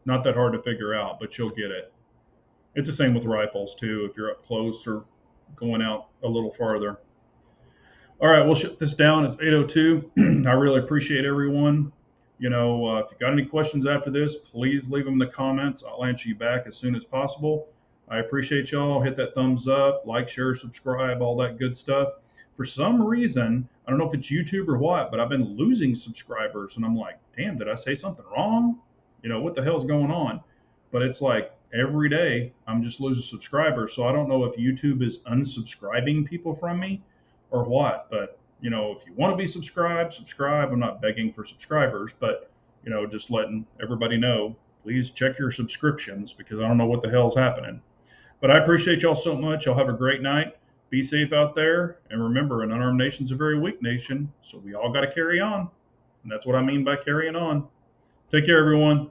not that hard to figure out, but you'll get it. It's the same with rifles too. If you're up close or going out a little farther. All right, we'll shut this down. It's 8:02. I really appreciate everyone. If you got any questions after this, please leave them in the comments. I'll answer you back as soon as possible. I appreciate y'all. Hit that thumbs up, like, share, subscribe, all that good stuff. For some reason, I don't know if it's YouTube or what, but I've been losing subscribers, and I'm like, damn, did I say something wrong? What the hell's going on? But it's like every day I'm just losing subscribers. So I don't know if YouTube is unsubscribing people from me or what. But, if you want to be subscribed, subscribe. I'm not begging for subscribers, but, just letting everybody know, please check your subscriptions, because I don't know what the hell's happening. But I appreciate y'all so much. Y'all have a great night. Be safe out there. And remember, an unarmed nation's a very weak nation. So we all got to carry on. And that's what I mean by carrying on. Take care, everyone.